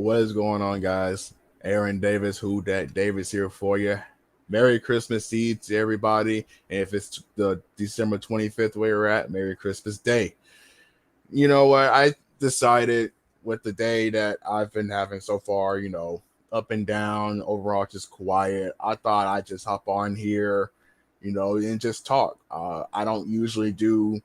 What is going on, guys? Aaron Davis, who that Davis here for you. Merry Christmas Eve to everybody. And if it's the December 25th where we're at, Merry Christmas Day. You know what? I decided with the day that I've been having so far, up and down, overall just quiet. I thought I'd just hop on here, and just talk. I don't usually do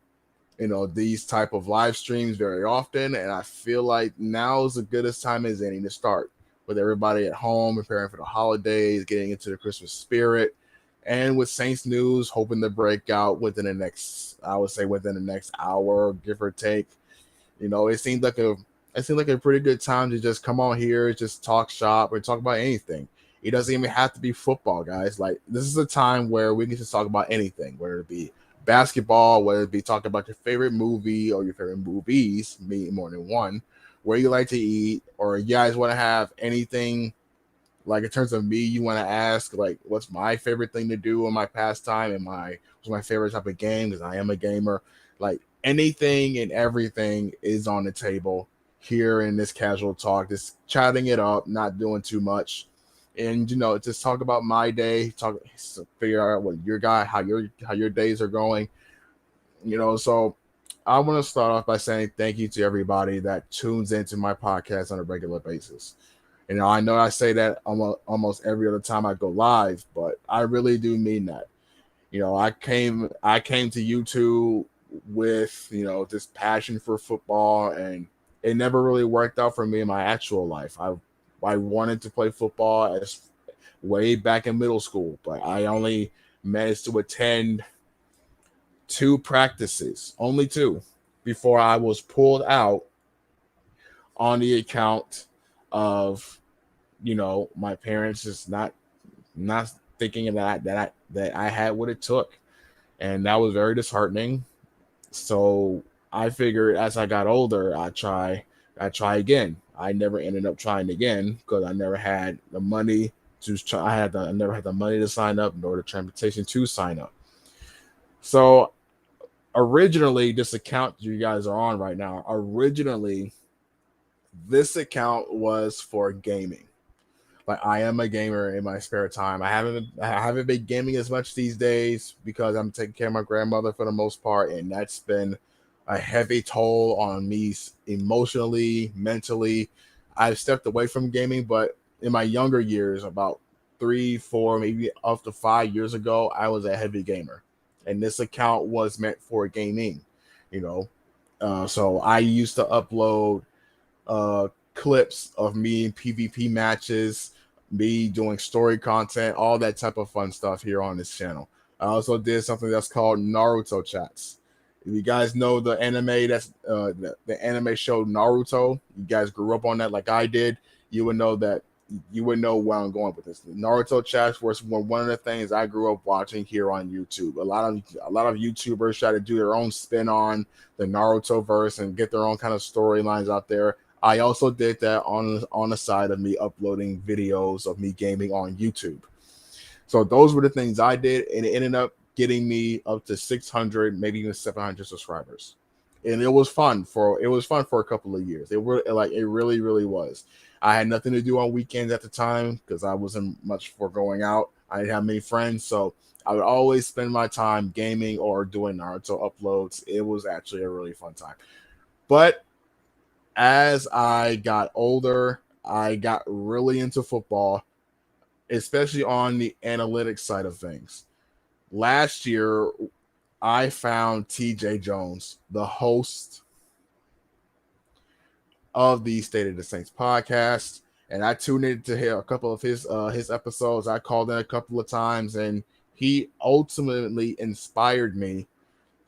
these type of live streams very often, and I feel like now is the goodest time as any to start with everybody at home preparing for the holidays, getting into the Christmas spirit, and with Saints news hoping to break out within the next, I would say, within the next hour, give or take. It seemed like a pretty good time to just come on here, just talk shop or talk about anything. It doesn't even have to be football, guys. Like, this is a time where we can just talk about anything, whether it be basketball, whether it be talking about your favorite movie or your favorite movies, me more than one, where you like to eat, or you guys want to have anything like in terms of me, you want to ask like what's my favorite thing to do in my pastime and what's my favorite type of game because I am a gamer. Like anything and everything is on the table here in this casual talk, just chatting it up, not doing too much. And just talk about my day, figure out what your guy, how your days are going. So I want to start off by saying thank you to everybody that tunes into my podcast on a regular basis. I know I say that almost every other time I go live, but I really do mean that. I came to YouTube with this passion for football, and it never really worked out for me in my actual life. I wanted to play football as way back in middle school, but I only managed to attend two practices, only two, before I was pulled out on the account of my parents just not thinking that I had what it took, and that was very disheartening. So I figured as I got older, I try again. I never ended up trying again because I never had the money to try. I never had the money to sign up nor the transportation to sign up. So originally, this account you guys are on right now, originally this account was for gaming. Like I am a gamer in my spare time. I haven't been gaming as much these days because I'm taking care of my grandmother for the most part, and that's been a heavy toll on me emotionally, mentally. I've stepped away from gaming, but in my younger years, about 3, 4, maybe up to 5 years ago, I was a heavy gamer, and this account was meant for gaming. You know, so I used to upload clips of me in PvP matches, me doing story content, all that type of fun stuff here on this channel. I also did something that's called Naruto chats. If you guys know the anime, that's the anime show Naruto. You guys grew up on that like I did. You would know that. You would know where I'm going with this. Naruto chats was one of the things I grew up watching here on YouTube. A lot of YouTubers try to do their own spin on the Naruto verse and get their own kind of storylines out there. I also did that on the side of me uploading videos of me gaming on YouTube. So those were the things I did, and it ended up getting me up to 600, maybe even 700 subscribers. And it was fun for a couple of years. It really was. I had nothing to do on weekends at the time because I wasn't much for going out. I didn't have many friends, so I would always spend my time gaming or doing Naruto uploads. It was actually a really fun time. But as I got older, I got really into football, especially on the analytics side of things. Last year, I found TJ Jones, the host of the State of the Saints podcast, and I tuned in to hear a couple of his episodes. I called in a couple of times, and he ultimately inspired me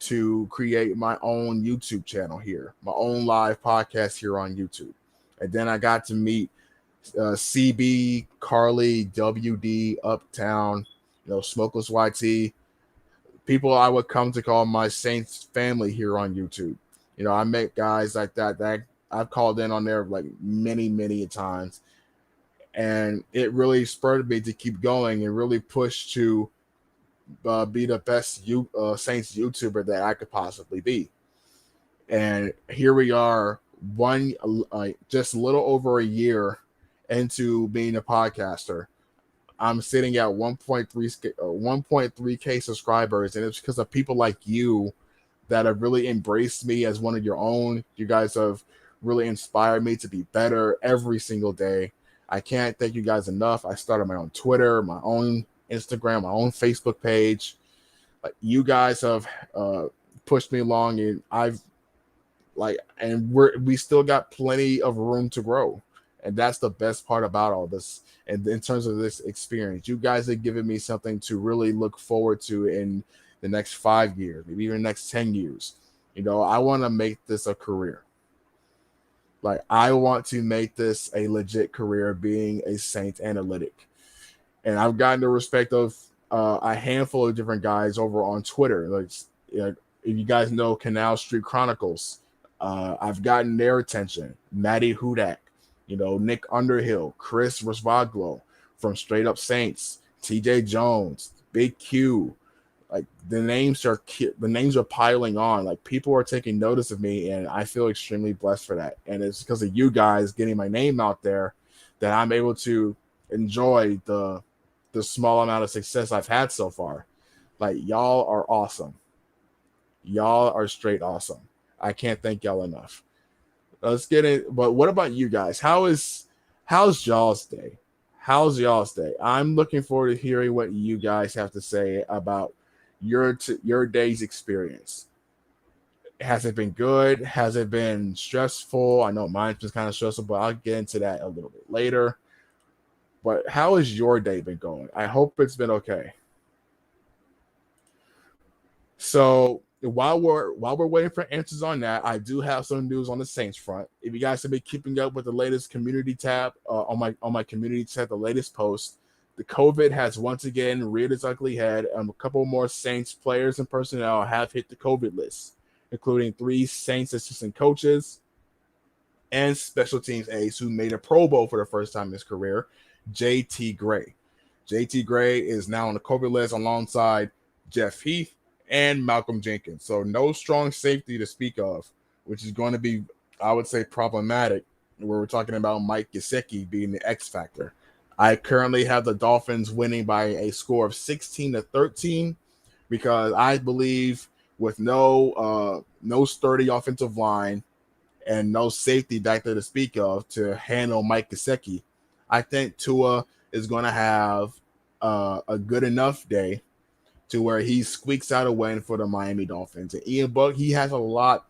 to create my own YouTube channel here, my own live podcast here on YouTube. And then I got to meet CB, Carly, WD, Uptown, Smokeless YT, people I would come to call my Saints family here on YouTube. I met guys like that I've called in on there like many, many times. And it really spurred me to keep going and really push to be the best Saints YouTuber that I could possibly be. And here we are just a little over a year into being a podcaster, I'm sitting at 1.3k subscribers, and it's because of people like you that have really embraced me as one of your own. You guys have really inspired me to be better every single day. I can't thank you guys enough. I started my own Twitter, my own Instagram, my own Facebook page. Like, you guys have pushed me along, and we still got plenty of room to grow. And that's the best part about all this. And in terms of this experience, you guys have given me something to really look forward to in the next 5 years, maybe even the next 10 years. I want to make this a career. Like, I want to make this a legit career being a Saints analytic. And I've gotten the respect of a handful of different guys over on Twitter. Like, if you guys know Canal Street Chronicles, I've gotten their attention. Matty Hudak, Nick Underhill, Chris Rosvaglo from Straight Up Saints, TJ Jones, Big Q. Like, the names are piling on. Like, people are taking notice of me, and I feel extremely blessed for that. And it's because of you guys getting my name out there that I'm able to enjoy the small amount of success I've had so far. Like, y'all are awesome. Y'all are straight awesome. I can't thank y'all enough. Let's get it. But what about you guys? How's y'all's day? How's y'all's day? I'm looking forward to hearing what you guys have to say about your day's experience. Has it been good? Has it been stressful? I know mine's been kind of stressful, but I'll get into that a little bit later. But how has your day been going? I hope it's been okay. So while we're waiting for answers on that, I do have some news on the Saints front. If you guys have been keeping up with the latest community tab on my community tab, the latest post, the COVID has once again reared its ugly head. A couple more Saints players and personnel have hit the COVID list, including 3 Saints assistant coaches and special teams aides who made a Pro Bowl for the first time in his career, J.T. Gray. J.T. Gray is now on the COVID list alongside Jeff Heath and Malcolm Jenkins. So no strong safety to speak of, which is going to be, I would say, problematic where we're talking about Mike Gesicki being the X factor. I currently have the Dolphins winning by a score of 16-13 because I believe with no sturdy offensive line and no safety back there to speak of to handle Mike Gesicki, I think Tua is going to have a good enough day to where he squeaks out a win for the Miami Dolphins. And Ian Book, he has a lot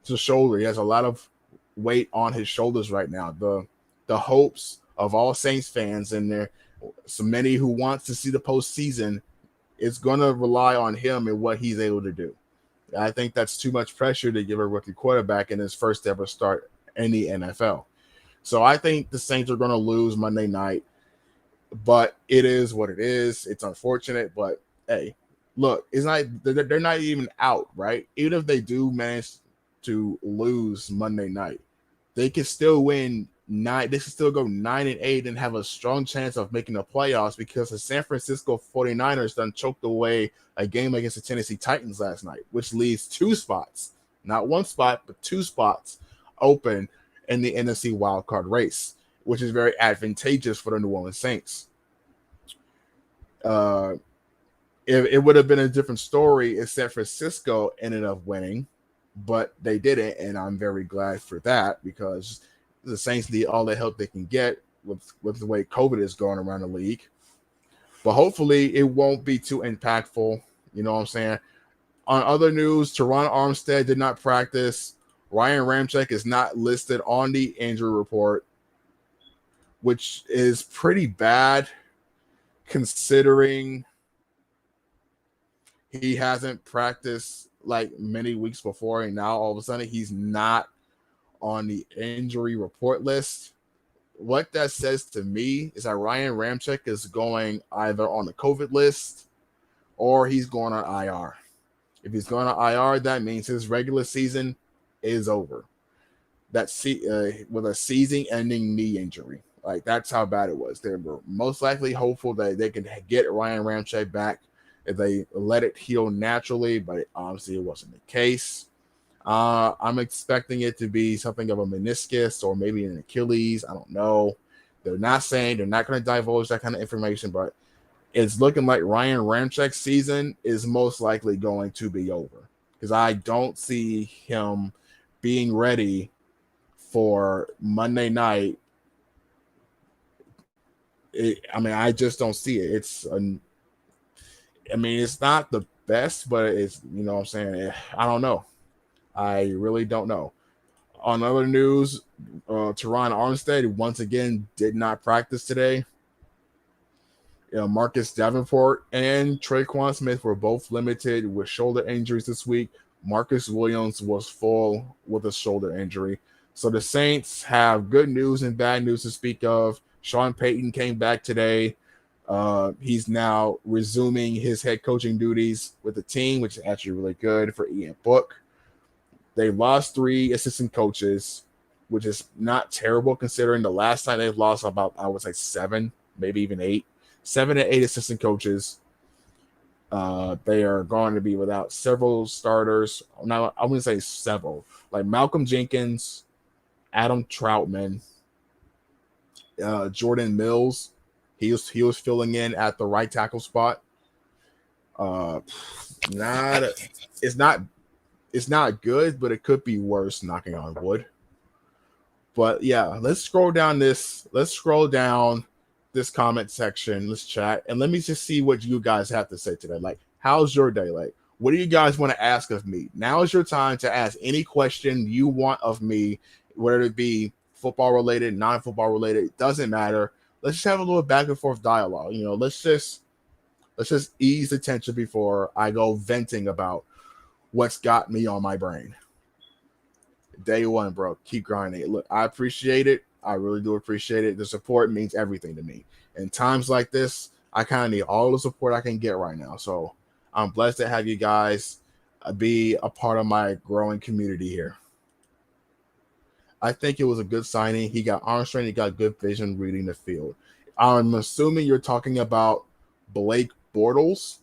to shoulder. He has a lot of weight on his shoulders right now. The hopes of all Saints fans, and there so many who wants to see the postseason, is going to rely on him and what he's able to do. I think that's too much pressure to give a rookie quarterback in his first ever start in the NFL. So I think the Saints are going to lose Monday night, but it is what it is. It's unfortunate, but hey, look, they're not even out, right? Even if they do manage to lose Monday night, they can still win 9. They can still go 9-8 and have a strong chance of making the playoffs because the San Francisco 49ers done choked away a game against the Tennessee Titans last night, which leaves 2 spots, not 1 spot, but 2 spots open in the NFC wildcard race, which is very advantageous for the New Orleans Saints. It would have been a different story if San Francisco ended up winning, but they didn't, and I'm very glad for that because the Saints need all the help they can get with the way COVID is going around the league. But hopefully it won't be too impactful. You know what I'm saying? On other news, Teron Armstead did not practice. Ryan Ramczyk is not listed on the injury report, which is pretty bad considering he hasn't practiced like many weeks before, and now all of a sudden he's not on the injury report list. What that says to me is that Ryan Ramczyk is going either on the COVID list or he's going on IR. If he's going on IR, that means his regular season is over. With a season-ending knee injury. Like, that's how bad it was. They were most likely hopeful that they could get Ryan Ramczyk back if they let it heal naturally, but obviously it wasn't the case. I'm expecting it to be something of a meniscus or maybe an Achilles. I don't know. They're not saying, they're not going to divulge that kind of information, but it's looking like Ryan Ramczyk's season is most likely going to be over because I don't see him being ready for Monday night. I mean, I just don't see it. I mean, it's not the best, but it's, you know what I'm saying? I don't know. I really don't know. On other news, Teron Armstead once again did not practice today. Marcus Davenport and Traquan Smith were both limited with shoulder injuries this week. Marcus Williams was full with a shoulder injury. So the Saints have good news and bad news to speak of. Sean Payton came back today. He's now resuming his head coaching duties with the team, which is actually really good for Ian Book. They lost 3 assistant coaches, which is not terrible considering the last time they've lost about, I would say 7, maybe even 8. 7 to 8 assistant coaches. They are going to be without several starters. Now, I wouldn't say several. Like Malcolm Jenkins, Adam Troutman, Jordan Mills. He was filling in at the right tackle spot. It's not good, but it could be worse, knocking on wood. But yeah, let's scroll down this comment section. Let's chat and let me just see what you guys have to say today. Like, how's your day? Like, what do you guys want to ask of me? Now is your time to ask any question you want of me, whether it be football related, non-football related, it doesn't matter. Let's just have a little back and forth dialogue. Let's just ease the tension before I go venting about what's got me on my brain. Day one, bro. Keep grinding. Look, I appreciate it. I really do appreciate it. The support means everything to me. In times like this, I kind of need all the support I can get right now. So I'm blessed to have you guys be a part of my growing community here. I think it was a good signing. He got arm strength. He got good vision reading the field. I'm assuming you're talking about Blake Bortles,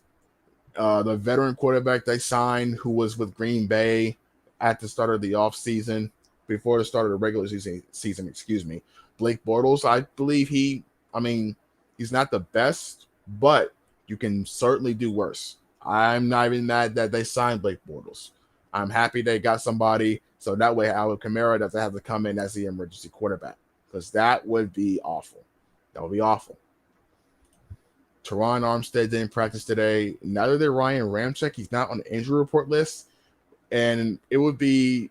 the veteran quarterback they signed who was with Green Bay at the start of the offseason, before the start of the regular season, excuse me. Blake Bortles, I believe he's not the best, but you can certainly do worse. I'm not even mad that they signed Blake Bortles. I'm happy they got somebody so that way Alvin Kamara doesn't have to come in as the emergency quarterback, because that would be awful. That would be awful. Teron Armstead didn't practice today. Neither did Ryan Ramczyk. He's not on the injury report list. And it would be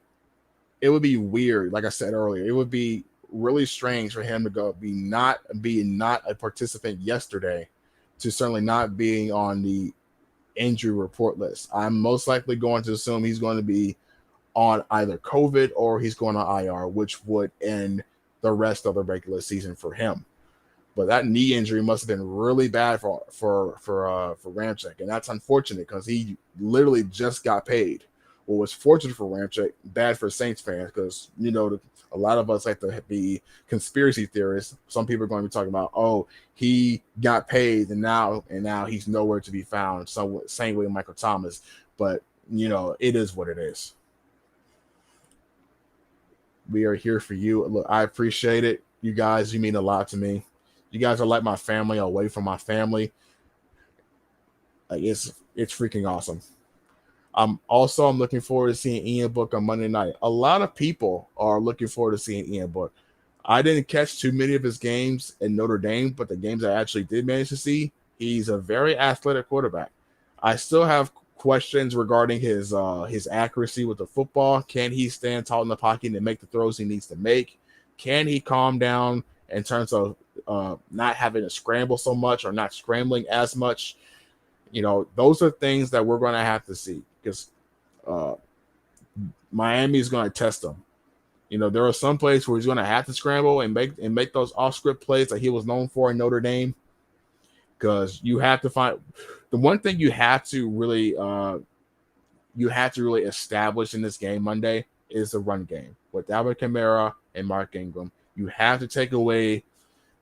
weird, like I said earlier. It would be really strange for him to be not a participant yesterday to certainly not being on the injury report list. I'm most likely going to assume he's going to be on either COVID or he's going on IR, which would end the rest of the regular season for him. But that knee injury must have been really bad for Ramczyk, and that's unfortunate because he literally just got paid. What was fortunate for Ramczyk, bad for Saints fans, because a lot of us like to be conspiracy theorists. Some people are going to be talking about, oh, he got paid and now he's nowhere to be found. So same way Michael Thomas, but it is what it is. We are here for you. Look, I appreciate it. You guys, you mean a lot to me. You guys are like my family away from my family. Like it's freaking awesome. I'm looking forward to seeing Ian Book on Monday night. A lot of people are looking forward to seeing Ian Book. I didn't catch too many of his games in Notre Dame, but the games I actually did manage to see, he's a very athletic quarterback. I still have questions regarding his accuracy with the football. Can he stand tall in the pocket and make the throws he needs to make? Can he calm down in terms of not having to scramble so much or not scrambling as much? Those are things that we're going to have to see, because Miami is going to test him. There are some plays where he's going to have to scramble and make those off-script plays that he was known for in Notre Dame, because you have to find the one thing you have to really establish in this game Monday is the run game with Alvin Kamara and Mark Ingram. You have to take away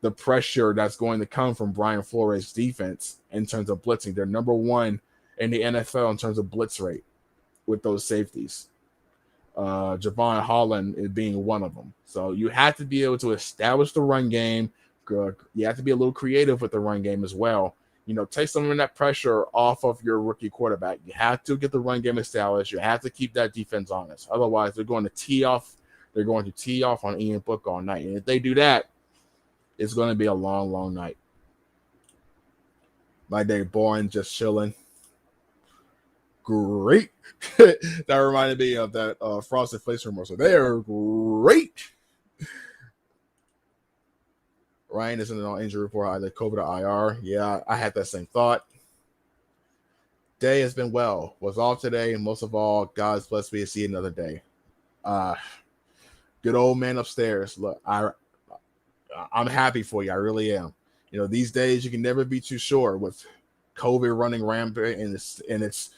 the pressure that's going to come from Brian Flores' defense in terms of blitzing. They're number one in the NFL in terms of blitz rate with those safeties. Javon Holland is being one of them. So you have to be able to establish the run game. You have to be a little creative with the run game as well. Take some of that pressure off of your rookie quarterback. You have to get the run game established. You have to keep that defense honest. Otherwise, they're going to tee off. They're going to tee off on Ian Book all night. And if they do that, it's going to be a long, long night. My day boring, just chilling. Great. That reminded me of that Frosted Flakes commercial. They are great. Ryan isn't on injury report, either COVID or IR. Yeah, I had that same thought. Day has been well. Was off today, and most of all, God's blessed me to see another day. Good old man upstairs. Look, I'm happy for you. I really am. These days you can never be too sure with COVID running rampant and its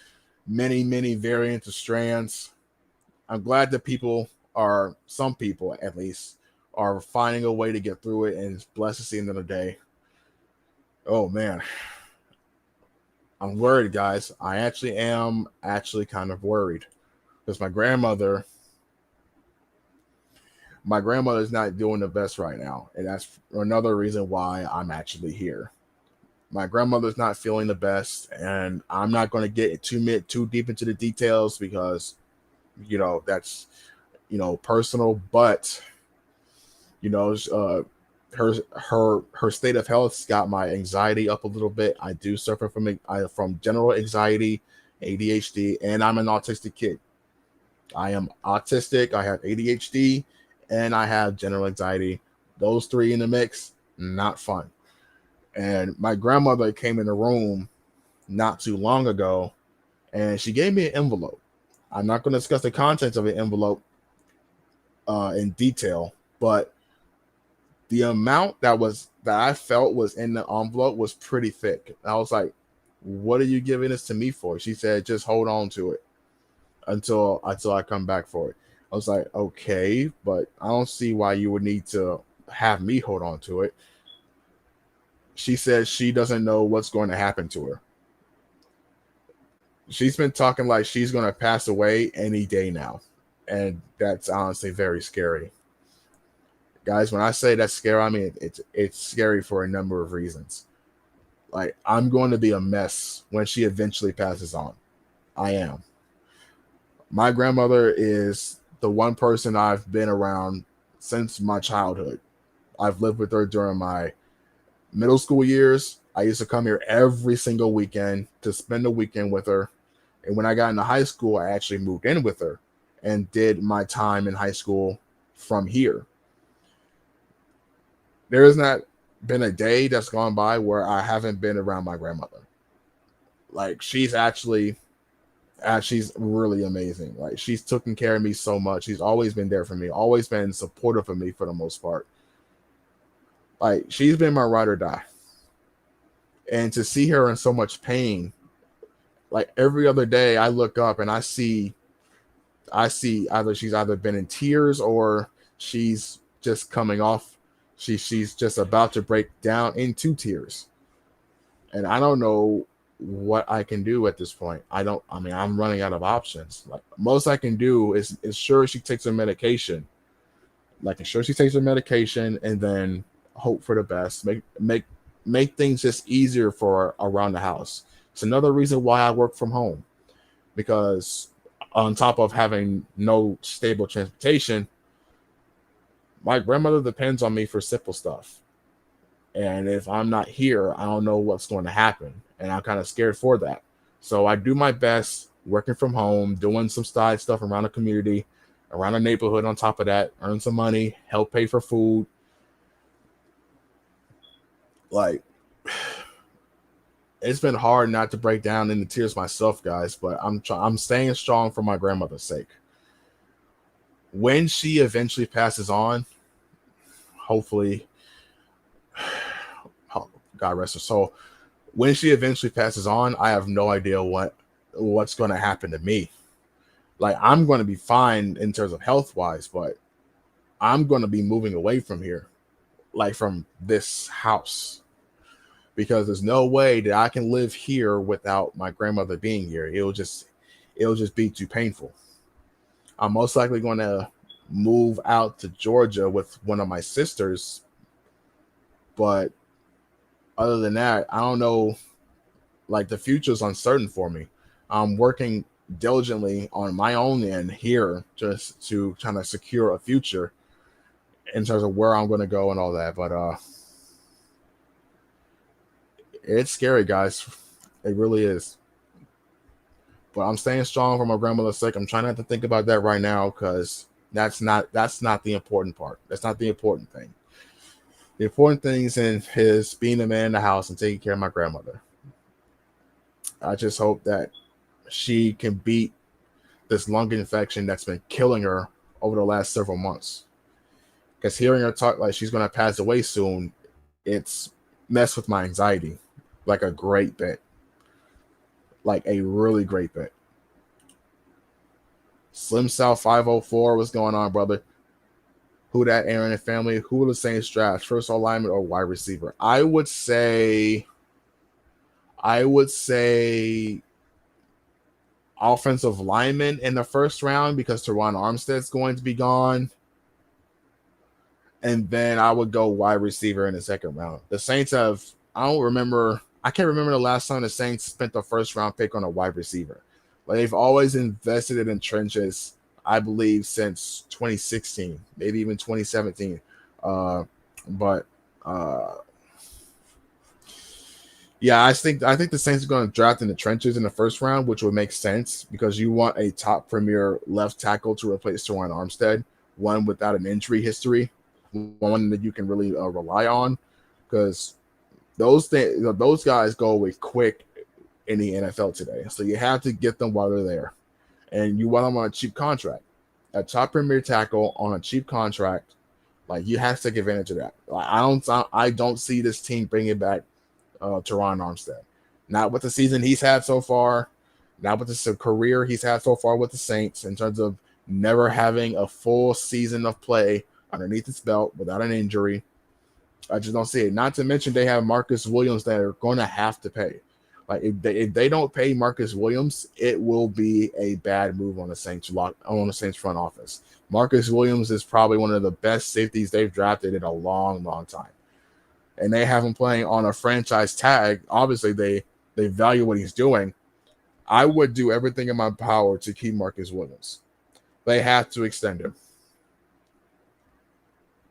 many, many variants of strands. I'm glad that some people at least, are finding a way to get through it, and it's blessed to see another day. Oh man, I'm worried, guys. I actually am kind of worried because my grandmother's not doing the best right now, and that's another reason why I'm actually here. My grandmother's not feeling the best, and I'm not going to get too deep into the details because that's personal, but her state of health's got my anxiety up a little bit. I do suffer from general anxiety, ADHD, and I'm an autistic kid. I am autistic, I have ADHD, and I have general anxiety. Those three in the mix, not fun. And my grandmother came in the room not too long ago, and she gave me an envelope. I'm not going to discuss the contents of the envelope in detail, but the amount that I felt was in the envelope was pretty thick. I was like, "What are you giving this to me for?" She said, "Just hold on to it until I come back for it." I was like, "Okay, but I don't see why you would need to have me hold on to it." She said she doesn't know what's going to happen to her. She's been talking like she's going to pass away any day now, and that's honestly very scary. Guys, when I say that's scary, I mean it's scary for a number of reasons. Like, I'm going to be a mess when she eventually passes on. I am. My grandmother is the one person I've been around since my childhood. I've lived with her during my middle school years. I used to come here every single weekend to spend the weekend with her. And when I got into high school, I actually moved in with her and did my time in high school from here. There has not been a day that's gone by where I haven't been around my grandmother. Like, she's really amazing. Like, she's taken care of me so much. She's always been there for me, always been supportive of me for the most part. Like, she's been my ride or die. And to see her in so much pain, like every other day I look up and I see either she's either been in tears or she's just coming off. She's just about to break down into tears. And I don't know what I can do at this point. I'm running out of options. Like, most I can do is ensure she takes her medication. Like, ensure she takes her medication and then hope for the best. Make things just easier for her around the house. It's another reason why I work from home, because on top of having no stable transportation, my grandmother depends on me for simple stuff. And if I'm not here, I don't know what's going to happen. And I'm kind of scared for that. So I do my best working from home, doing some side stuff around the community, around the neighborhood on top of that, earn some money, help pay for food. Like, it's been hard not to break down into tears myself, guys, but I'm staying strong for my grandmother's sake. When she eventually passes on, hopefully, God rest her soul. When she eventually passes on, I have no idea what's going to happen to me. Like, I'm going to be fine in terms of health wise, but I'm going to be moving away from here, like from this house, because there's no way that I can live here without my grandmother being here. It'll just be too painful. I'm most likely going to move out to Georgia with one of my sisters. But other than that, I don't know. Like the future is uncertain for me. I'm working diligently on my own end here just to kind of secure a future in terms of where I'm going to go and all that. But it's scary, guys. It really is. But I'm staying strong for my grandmother's sake. I'm trying not to think about that right now because that's not the important part. That's not the important thing. The important thing is being the man in the house and taking care of my grandmother. I just hope that she can beat this lung infection that's been killing her over the last several months. Because hearing her talk like she's going to pass away soon, it's messed with my anxiety like a great bit, like a really great bit. Slim South 504, what's going on, brother? Who that Aaron and family? Who are the Saints draft? First alignment or wide receiver? I would say offensive lineman in the first round because Teron Armstead's going to be gone. And then I would go wide receiver in the second round. The Saints I can't remember the last time the Saints spent the first round pick on a wide receiver. Like they've always invested in trenches, I believe, since 2016, maybe even 2017. But yeah, I think the Saints are going to draft in the trenches in the first round, which would make sense because you want a top premier left tackle to replace Teron Armstead, one without an injury history, one that you can really rely on, because those guys go away quick in the NFL today. So you have to get them while they're there, and you want them on a cheap contract, a top premier tackle on a cheap contract. Like you have to take advantage of that. Like, I don't see this team bringing back Teron Armstead. Not with the season he's had so far, not with the career he's had so far with the Saints in terms of never having a full season of play underneath his belt without an injury. I just don't see it. Not to mention they have Marcus Williams that are going to have to pay. Like if they don't pay Marcus Williams, it will be a bad move on the Saints front office. Marcus Williams is probably one of the best safeties they've drafted in a long, long time. And they have him playing on a franchise tag. Obviously, they value what he's doing. I would do everything in my power to keep Marcus Williams. They have to extend him.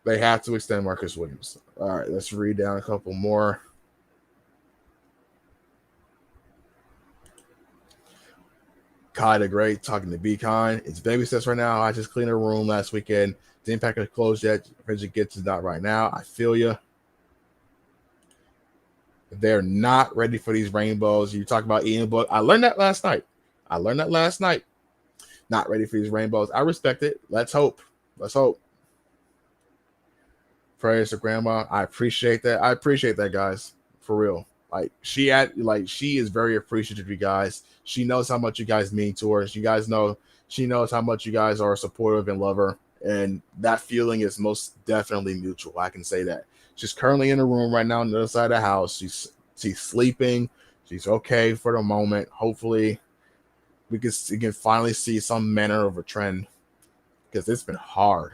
They have to extend Marcus Williams. All right, let's read down a couple more. Kai the Great talking to Be Kind. It's baby steps right now. I just cleaned a room last weekend. Didn't pack her clothes yet. Bridget gets it not right now. I feel you. They're not ready for these rainbows. You talk about eating book. I learned that last night. Not ready for these rainbows. I respect it. Let's hope. Prayers to grandma. I appreciate that, guys. For real. She is very appreciative of you guys. She knows how much you guys mean to her. You guys know she knows how much you guys are supportive and love her. And that feeling is most definitely mutual. I can say that. She's currently in the room right now on the other side of the house. She's sleeping. She's okay for the moment. Hopefully, we can finally see some manner of a trend because it's been hard.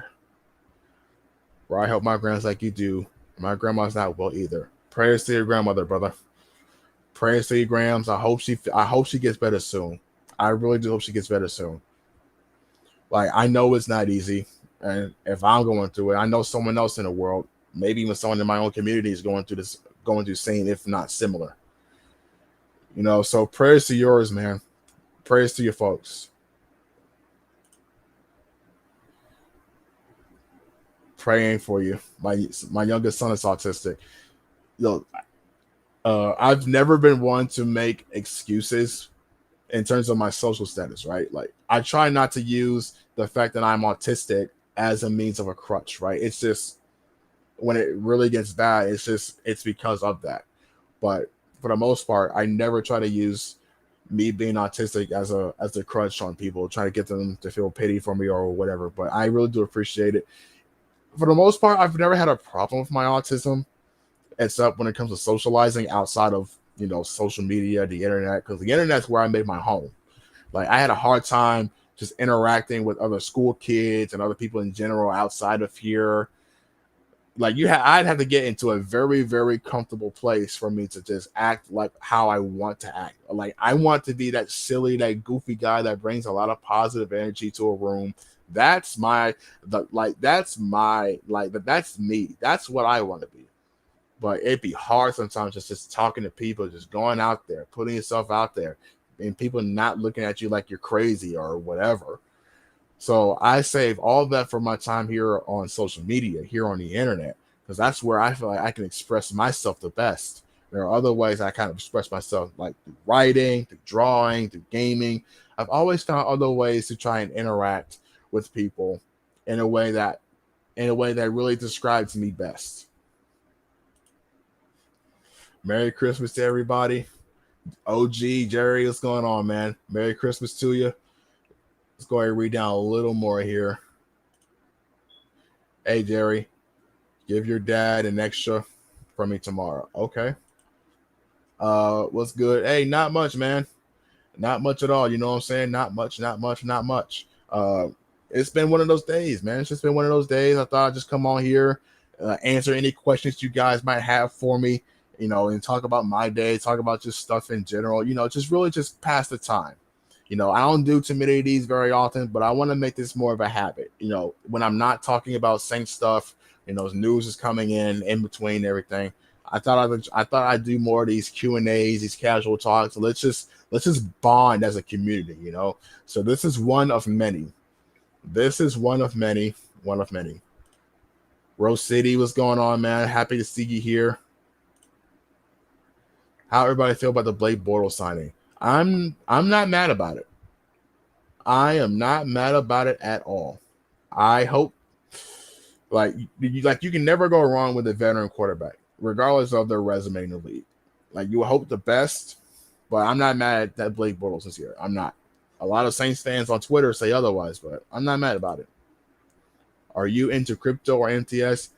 Where I help my grandmas like you do. My grandma's not well either. Prayers to your grandmother, brother. Prayers to your grams. I hope she gets better soon. I really do hope she gets better soon. Like I know it's not easy, and if I'm going through it, I know someone else in the world, maybe even someone in my own community is going through same, if not similar. So prayers to yours, man. Prayers to your folks. Praying for you. My youngest son is autistic. I've never been one to make excuses in terms of my social status, right? Like I try not to use the fact that I'm autistic as a means of a crutch, right? It's just when it really gets bad, it's because of that. But for the most part, I never try to use me being autistic as a crutch on people, trying to get them to feel pity for me or whatever. But I really do appreciate it. For the most part, I've never had a problem with my autism, except when it comes to socializing outside of social media, the internet, because the internet's where I made my home. Like I had a hard time just interacting with other school kids and other people in general outside of here. Like I'd have to get into a very, very comfortable place for me to just act like how I want to act. Like I want to be that silly, that goofy guy that brings a lot of positive energy to a room. That's that's me. That's what I want to be. But it'd be hard sometimes just talking to people, just going out there, putting yourself out there, and people not looking at you like you're crazy or whatever. So I save all that for my time here on social media, here on the internet, because that's where I feel like I can express myself the best. There are other ways I kind of express myself, like through writing, through drawing, through gaming. I've always found other ways to try and interact with people in a way that really describes me best. Merry Christmas to everybody. OG Jerry, what's going on, man? Merry Christmas to you. Let's go ahead and read down a little more here. Hey, Jerry, give your dad an extra from me tomorrow. Okay. What's good? Hey, not much, man. Not much at all. You know what I'm saying? Not much, not much, not much. It's been one of those days, man. It's just been one of those days. I thought I'd just come on here, answer any questions you guys might have for me, and talk about my day, talk about just stuff in general, just really just pass the time. I don't do too many of these very often, but I want to make this more of a habit. When I'm not talking about Saints stuff, news is coming in between everything. I thought I'd do more of these Q&As, these casual talks. Let's just bond as a community, So this is one of many. This is one of many. One of many. Rose City, what's going on, man? Happy to see you here. How everybody feel about the Blake Bortles signing? I'm not mad about it. I am not mad about it at all. I hope you can never go wrong with a veteran quarterback, regardless of their resume in the league. Like you hope the best, but I'm not mad that Blake Bortles is here. I'm not. A lot of Saints fans on Twitter say otherwise, but I'm not mad about it. Are you into crypto or MTS?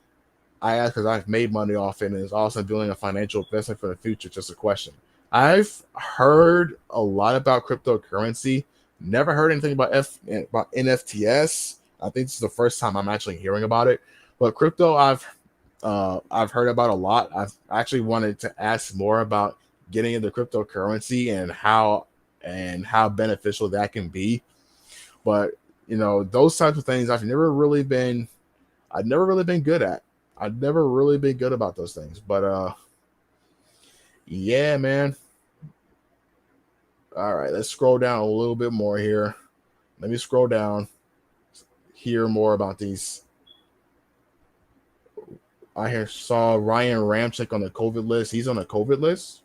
I ask because I've made money off it and it's also building a financial investment for the future. Just a question. I've heard a lot about cryptocurrency. Never heard anything about NFTs. I think this is the first time I'm actually hearing about it. But crypto, I've heard about a lot. I've actually wanted to ask more about getting into cryptocurrency and how beneficial that can be. But those types of things I've never really been good at. I've never really been good about those things. But yeah, man. All right, let's scroll down a little bit more here. Let me scroll down, hear more about these. I saw Ryan Ramczyk on the COVID list. He's on the COVID list.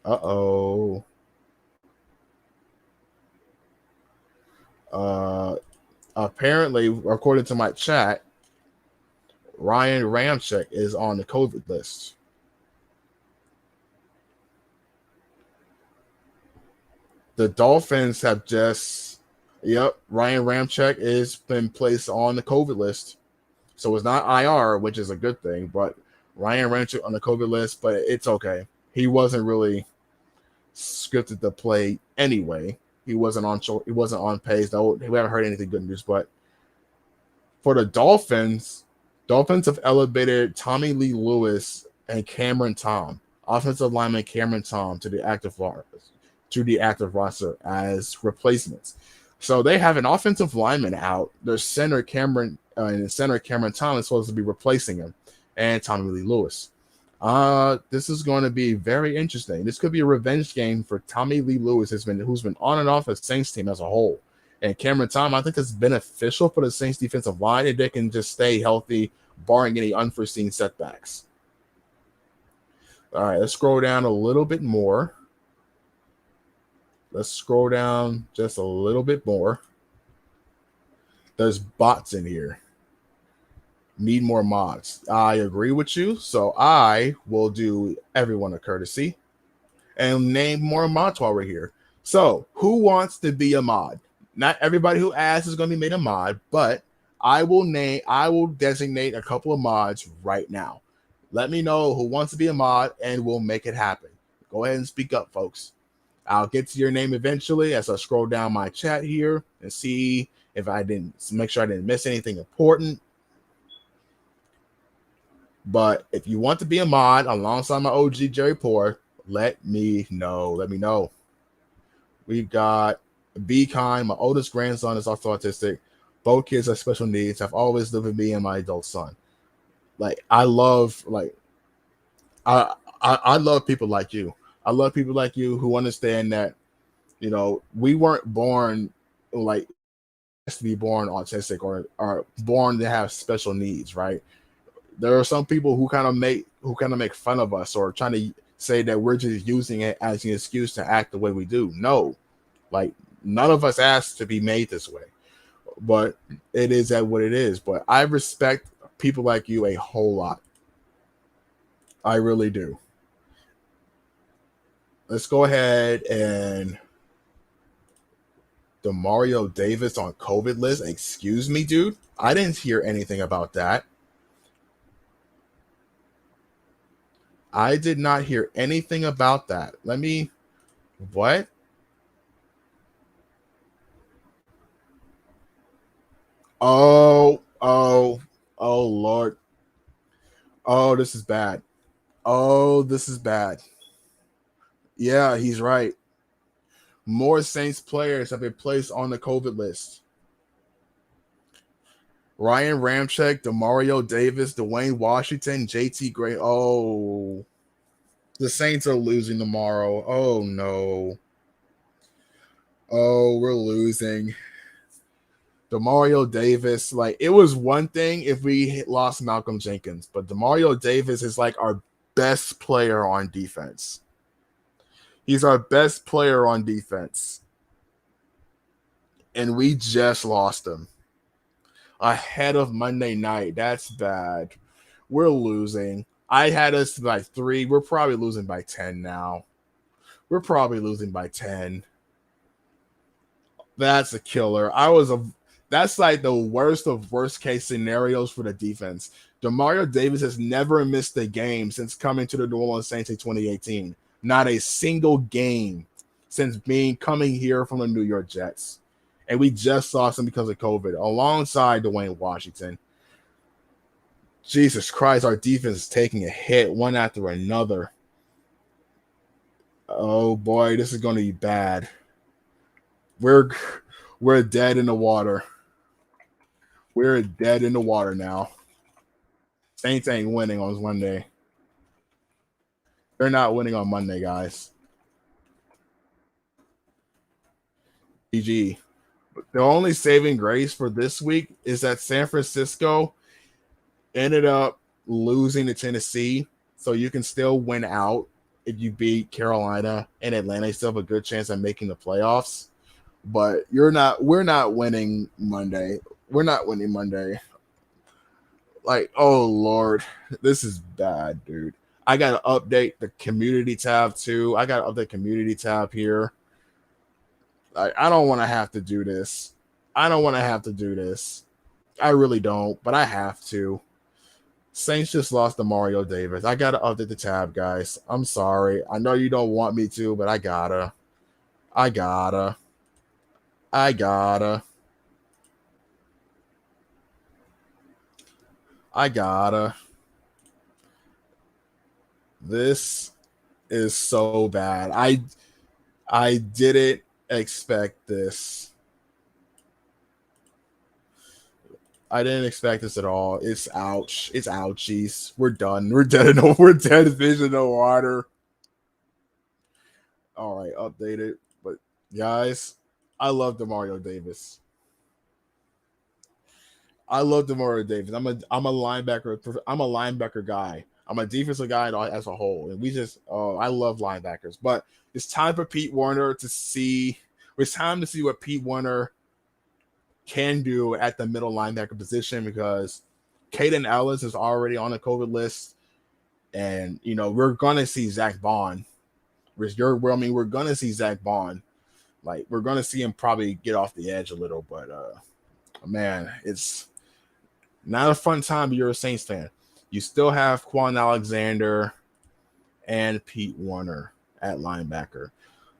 Uh-oh. Apparently, according to my chat, Ryan Ramczyk is on the COVID list. The Dolphins have Ryan Ramczyk has been placed on the COVID list. So it's not IR, which is a good thing, but Ryan Ramczyk on the COVID list, but it's okay. He wasn't really scripted to play anyway. He wasn't on pace. Though we haven't heard anything good news, but for the Dolphins have elevated Tommy Lee Lewis and Cameron Tom, offensive lineman Cameron Tom, to the active roster as replacements. So they have an offensive lineman out. Their center Cameron Tom is supposed to be replacing him, and Tommy Lee Lewis. This is going to be very interesting. This could be a revenge game for Tommy Lee Lewis, who's been on and off the Saints team as a whole. And Cameron Tom, I think it's beneficial for the Saints defensive line if they can just stay healthy, barring any unforeseen setbacks. All right, let's scroll down a little bit more. Let's scroll down just a little bit more. There's bots in here. Need more mods. I agree with you. So I will do everyone a courtesy and name more mods while we're here. So who wants to be a mod? Not everybody who asks is going to be made a mod, but I will designate a couple of mods right now. Let me know who wants to be a mod and we'll make it happen. Go ahead and speak up, folks. I'll get to your name eventually as I scroll down my chat here and see if I didn't make sure I didn't miss anything important. But if you want to be a mod alongside my OG Jerry Poor, let me know. Let me know. We've got Be Kind. My oldest grandson is also autistic. Both kids have special needs. Have always lived with me and my adult son. Like I love, like I love people like you. I love people like you who understand that, we weren't born like to be born autistic or born to have special needs, right? There are some people who kind of make fun of us or trying to say that we're just using it as an excuse to act the way we do. No, like none of us asked to be made this way, but it is at what it is. But I respect people like you a whole lot. I really do. Let's go ahead and Demario Davis on COVID list. Excuse me, dude. I didn't hear anything about that. I did not hear anything about that. What? Oh, Lord. Oh, this is bad. Oh, this is bad. Yeah, he's right. More Saints players have been placed on the COVID list. Ryan Ramczyk, Demario Davis, Dwayne Washington, JT Gray. Oh, the Saints are losing tomorrow. Oh, no. Oh, we're losing. Demario Davis, like it was one thing if we lost Malcolm Jenkins, but Demario Davis is like our best player on defense. He's our best player on defense. And we just lost him ahead of Monday night. That's bad. We're losing. I had us by 3. We're probably losing by 10 now. We're probably losing by 10. That's a killer. That's like the worst of worst case scenarios for the defense. Demario Davis has never missed a game since coming to the New Orleans Saints in 2018. Not a single game since coming here from the New York Jets. And we just lost him because of COVID, alongside Dwayne Washington. Jesus Christ, our defense is taking a hit one after another. Oh boy, this is going to be bad. We're dead in the water. We're dead in the water now. Saints ain't winning on Monday. They're not winning on Monday, guys. GG. The only saving grace for this week is that San Francisco ended up losing to Tennessee, so you can still win out if you beat Carolina and Atlanta. You still have a good chance at making the playoffs. But we're not winning Monday. We're not winning Monday. Like, oh Lord, this is bad, dude. I gotta update the community tab too. I gotta update the community tab here. Like, I don't want to have to do this. I don't want to have to do this. I really don't, but I have to. Saints just lost to Mario Davis. I gotta update the tab, guys. I'm sorry. I know you don't want me to, but I gotta. I gotta. I gotta. I gotta. This is so bad. I didn't expect this. I didn't expect this at all. It's ouch. It's ouchies. We're done. We're dead. We're dead fish in the water. All right, updated. But guys, I love Demario Davis. I love Demario Davis. I'm a linebacker. I'm a linebacker guy. I'm a defensive guy as a whole, and I love linebackers. But it's time for Pete Werner to see. It's time to see what Pete Werner can do at the middle linebacker position, because Caden Ellis is already on the COVID list, and we're gonna see Zach Bond. We're gonna see Zach Bond. Like, we're gonna see him probably get off the edge a little, but man, it's not a fun time if you're a Saints fan. You still have Quan Alexander and Pete Werner at linebacker.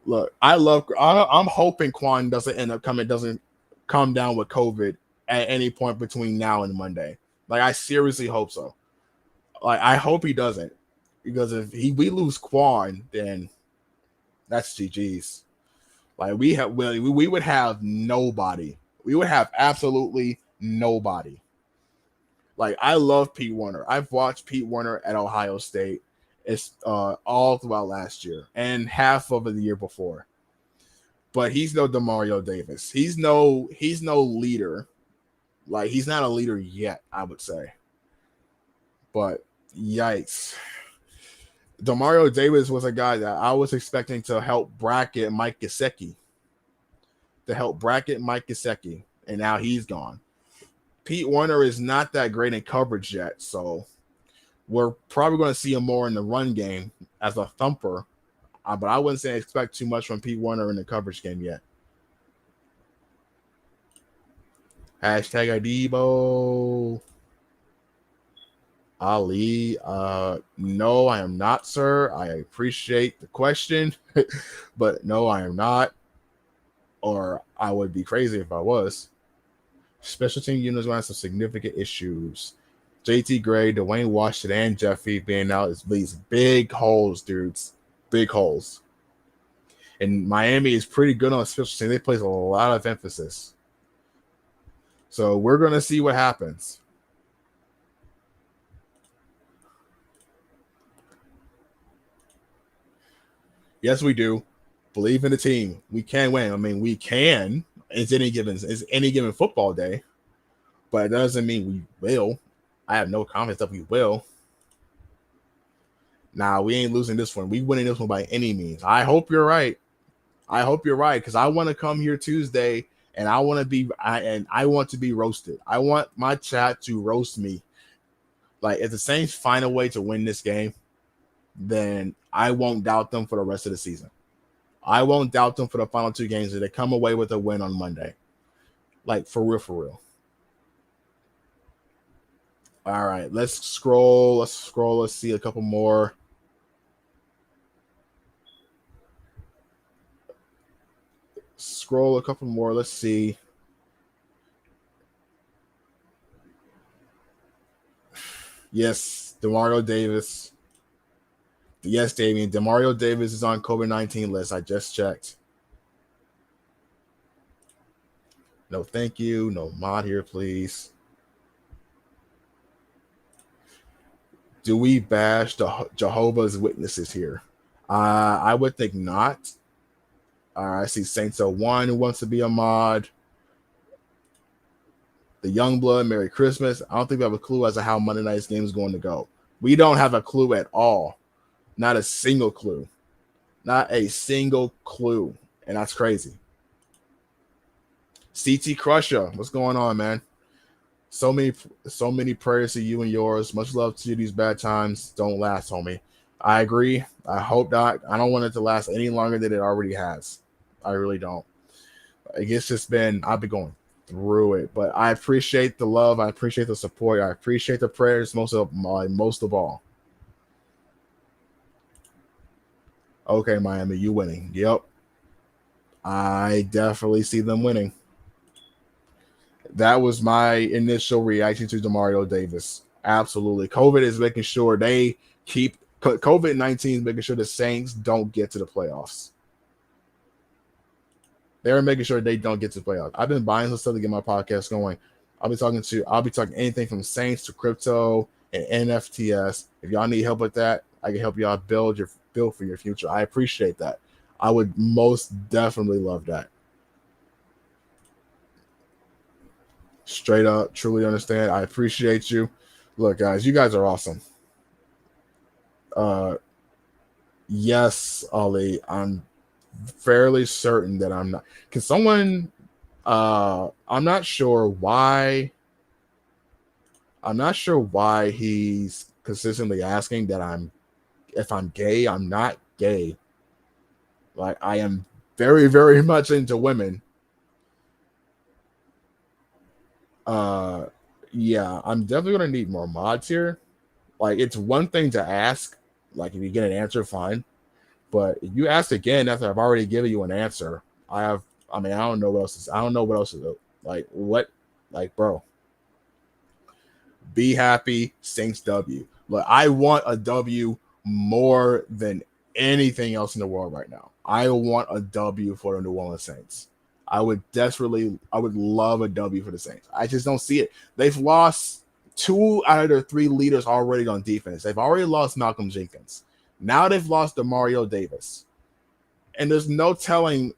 Look, I'm hoping Quan doesn't come down with COVID at any point between now and Monday. Like, I seriously hope so. Like, I hope he doesn't, because if we lose Quan, then that's GG's. Like, we would have nobody. We would have absolutely nobody. Like, I love Pete Werner. I've watched Pete Werner at Ohio State. It's all throughout last year and half of the year before. But he's no Demario Davis. He's no leader. Like, he's not a leader yet, I would say. But yikes. Demario Davis was a guy that I was expecting to help bracket Mike Gesicki. And now he's gone. Pete Werner is not that great in coverage yet, so we're probably going to see him more in the run game as a thumper. But I wouldn't say expect too much from Pete Werner in the coverage game yet. Hashtag Adebo. Ali. No, I am not, sir. I appreciate the question, but no, I am not. Or I would be crazy if I was. Special team units will have some significant issues. JT Gray, Dwayne Washington, and Jeffy being out is these big holes, dudes. Big holes. And Miami is pretty good on special team. They place a lot of emphasis. So we're going to see what happens. Yes, we do. Believe in the team. We can win. I mean, we can. It's any given football day. But it doesn't mean we will. I have no confidence that we will. Nah, we ain't losing this one. We winning this one by any means. I hope you're right. Because I want to come here Tuesday and I want to be roasted. I want my chat to roast me. Like, if the Saints find a way to win this game, then I won't doubt them for the rest of the season. I won't doubt them for the final two games if they come away with a win on Monday. Like, for real. All right, let's scroll. Let's see a couple more. Scroll a couple more. Let's see. Yes, Demario Davis. Yes, Damien. Demario Davis is on COVID-19 list. I just checked. No, thank you. No mod here, please. Do we bash the Jehovah's Witnesses here? I would think not. I see Saints 01 who wants to be a mod. The Youngblood, Merry Christmas. I don't think we have a clue as to how Monday night's game is going to go. We don't have a clue at all. Not a single clue. Not a single clue. And that's crazy. CT Crusher, what's going on, man? So many prayers to you and yours. Much love to you. These bad times don't last, homie. I agree. I hope not. I don't want it to last any longer than it already has. I really don't. It's just I've been going through it, but I appreciate the love. I appreciate the support. I appreciate the prayers most of all. Okay, Miami, you winning. Yep. I definitely see them winning. That was my initial reaction to Demario Davis. Absolutely. COVID is making sure they keep COVID-19 is making sure the Saints don't get to the playoffs. They're making sure they don't get to the playoffs. I've been buying some stuff to get my podcast going. I'll be talking anything from Saints to crypto and NFTs. If y'all need help with that, I can help y'all build for your future. I appreciate that. I would most definitely love that. Straight up, truly understand. I appreciate you. Look, guys, you guys are awesome. Yes, Ali, I'm fairly certain that I'm not. Can someone? I'm not sure why. I'm not sure why he's consistently asking that if I'm gay. I'm not gay. Like, I am very, very much into women. Yeah, I'm definitely gonna need more mods here. Like, it's one thing to ask, like, if you get an answer, fine. But if you ask again after I've already given you an answer, I don't know what else I don't know what else to do. Like what like bro. Be happy, Saints W. Look, I want a W more than anything else in the world right now. I want a W for the New Orleans Saints. I would love a W for the Saints. I just don't see it. They've lost 2 out of their 3 leaders already on defense. They've already lost Malcolm Jenkins. Now they've lost Demario Davis. And there's no telling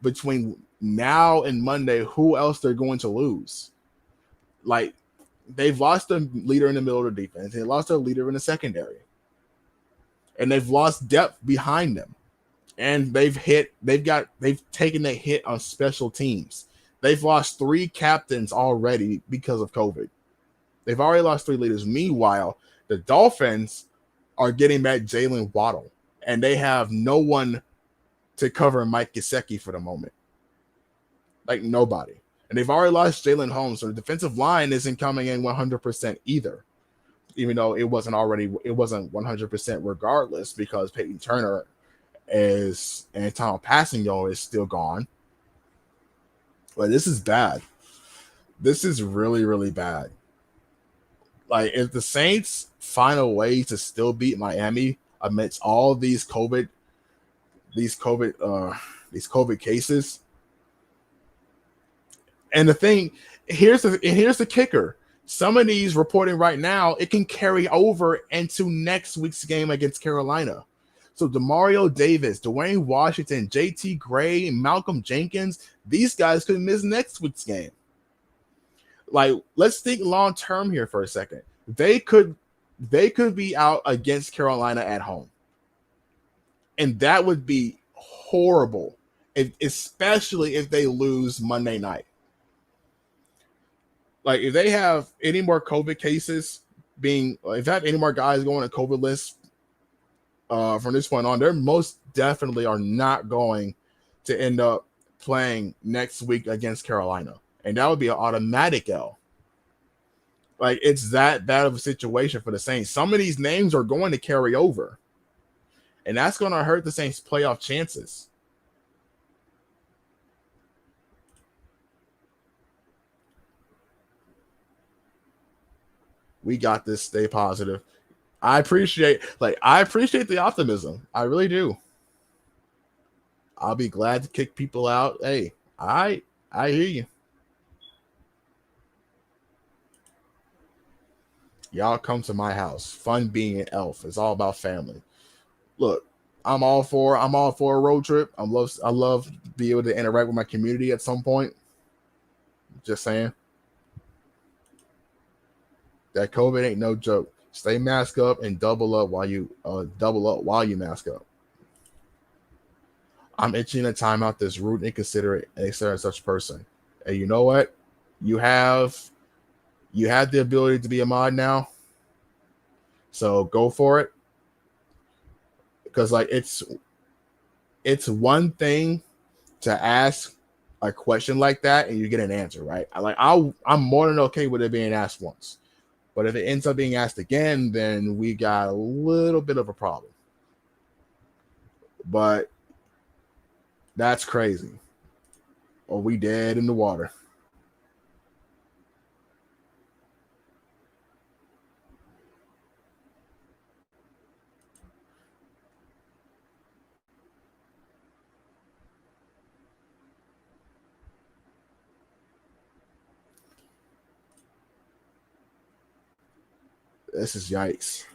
between now and Monday who else they're going to lose. Like, they've lost a leader in the middle of the defense. They lost a leader in the secondary. And they've lost depth behind them. And they've taken a hit on special teams. They've lost 3 captains already because of COVID. They've already lost 3 leaders. Meanwhile, the Dolphins are getting back Jalen Waddle, and they have no one to cover Mike Gesicki for the moment. Like, nobody. And they've already lost Jalen Holmes, so the defensive line isn't coming in 100% either, even though it wasn't 100% regardless, because Peyton Turner and Tom Passango is still gone. But this is bad. This is really, really bad. Like, if the Saints find a way to still beat Miami amidst all these COVID cases, and the thing here's the kicker: some of these reporting right now, it can carry over into next week's game against Carolina. So Demario Davis, Dwayne Washington, JT Gray, Malcolm Jenkins, these guys could miss next week's game. Like, let's think long term here for a second. They could be out against Carolina at home. And that would be horrible, especially if they lose Monday night. Like, if they have any more COVID cases if they have any more guys going to COVID lists from this point on, they're most definitely are not going to end up playing next week against Carolina. And that would be an automatic L. Like, it's that bad of a situation for the Saints. Some of these names are going to carry over. And that's going to hurt the Saints' playoff chances. We got this. Stay positive. I appreciate the optimism. I really do. I'll be glad to kick people out. Hey, I hear you. Y'all come to my house. Fun being an elf. It's all about family. Look, I'm all for a road trip. I love being able to interact with my community at some point. Just saying. That COVID ain't no joke. Stay masked up and double up while you mask up. I'm itching to time out this rude, inconsiderate, and such person. And you know what? You have the ability to be a mod now. So go for it. Because, like, it's one thing to ask a question like that and you get an answer, right? I'm more than okay with it being asked once. But if it ends up being asked again, then we got a little bit of a problem. But that's crazy. Or we dead in the water. This is yikes.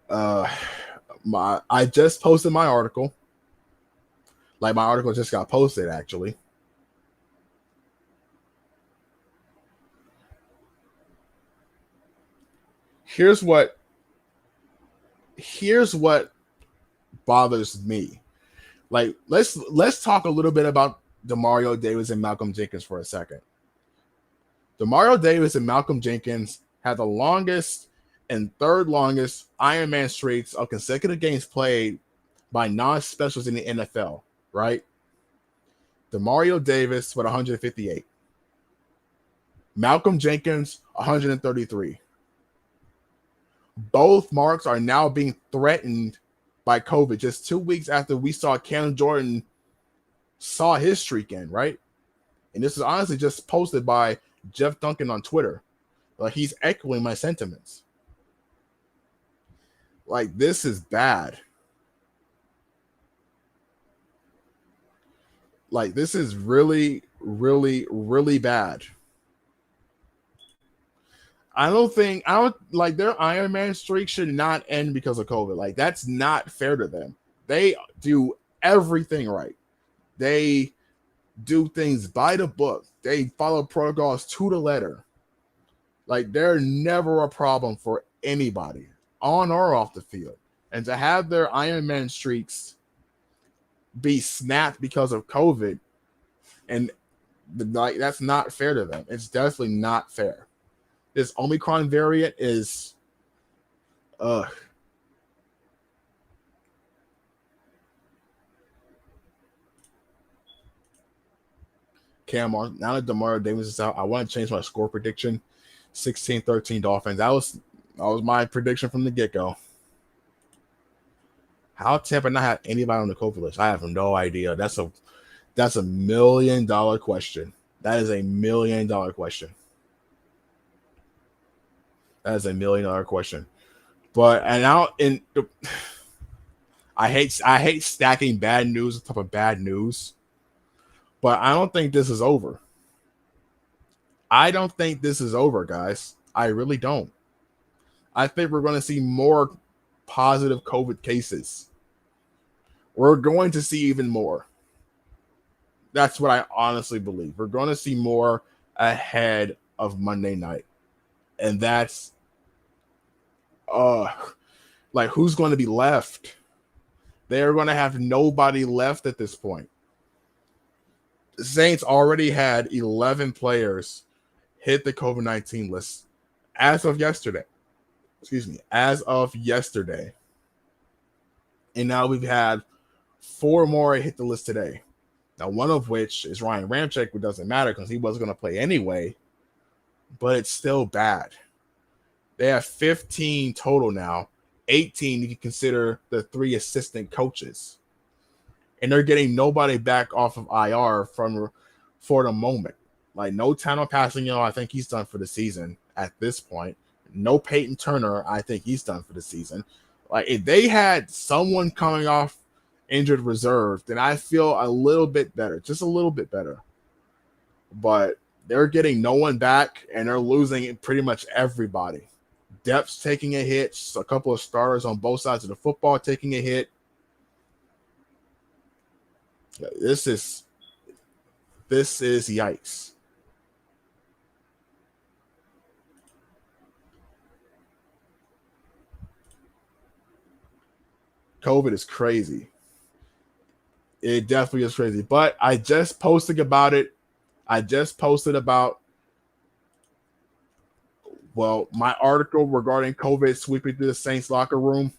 I just posted my article. Like, my article just got posted, actually. Here's what bothers me. Like, let's talk a little bit about Demario Davis and Malcolm Jenkins for a second. Demario Davis and Malcolm Jenkins had the longest and third longest Ironman streaks of consecutive games played by non-specials in the NFL, right? Demario Davis with 158. Malcolm Jenkins, 133. Both marks are now being threatened by COVID just 2 weeks after we saw Cam Jordan saw his streak end, right? And this is honestly just posted by Jeff Duncan on Twitter. Like, he's echoing my sentiments. Like, this is bad. Like, this is really, really, really bad. I don't like their Iron Man streak should not end because of COVID. Like, that's not fair to them. They do everything right. They do things by the book. They follow protocols to the letter. Like, they're never a problem for anybody, on or off the field. And to have their Iron Man streaks be snapped because of COVID, and like, that's not fair to them. It's definitely not fair. This Omicron variant is Cam, now that Demario Davis is out, I want to change my score prediction. 16-13 Dolphins. That was my prediction from the get-go. How Tampa not have anybody on the COVID list? I have no idea. That's a $1 million question. That is a $1 million question. That is a $1 million question. But I hate stacking bad news on top of bad news. But I don't think this is over. I don't think this is over, guys. I really don't. I think we're going to see more positive COVID cases. We're going to see even more. That's what I honestly believe. We're going to see more ahead of Monday night. And that's like, who's going to be left? They're going to have nobody left at this point. The Saints already had 11 players hit the COVID-19 list as of yesterday. As of yesterday. And now we've had 4 more hit the list today. Now, one of which is Ryan Ramczyk, which doesn't matter because he wasn't going to play anyway. But it's still bad. They have 15 total now. 18 you can consider the 3 assistant coaches. And they're getting nobody back off of IR for the moment. Like, no Tano Passanio, I think he's done for the season at this point. No Peyton Turner, I think he's done for the season. Like, if they had someone coming off injured reserve, then I feel a little bit better. Just a little bit better. But they're getting no one back, and they're losing pretty much everybody. Depth's taking a hit. A couple of starters on both sides of the football taking a hit. This is yikes. COVID is crazy. It definitely is crazy. But I just posted about it. My article regarding COVID sweeping through the Saints locker room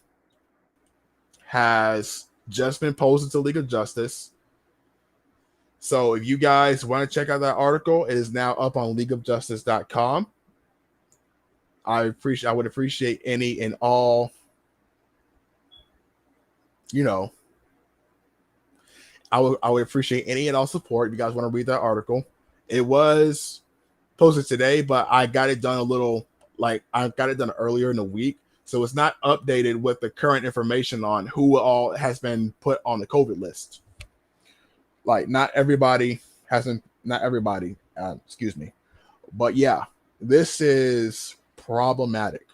has just been posted to League of Justice. So if you guys want to check out that article, it is now up on leagueofjustice.com. I would appreciate any and all, I would appreciate any and all support if you guys want to read that article. It was posted today, but I got it done earlier in the week. So it's not updated with the current information on who all has been put on the COVID list. Like, not everybody. But yeah, this is problematic.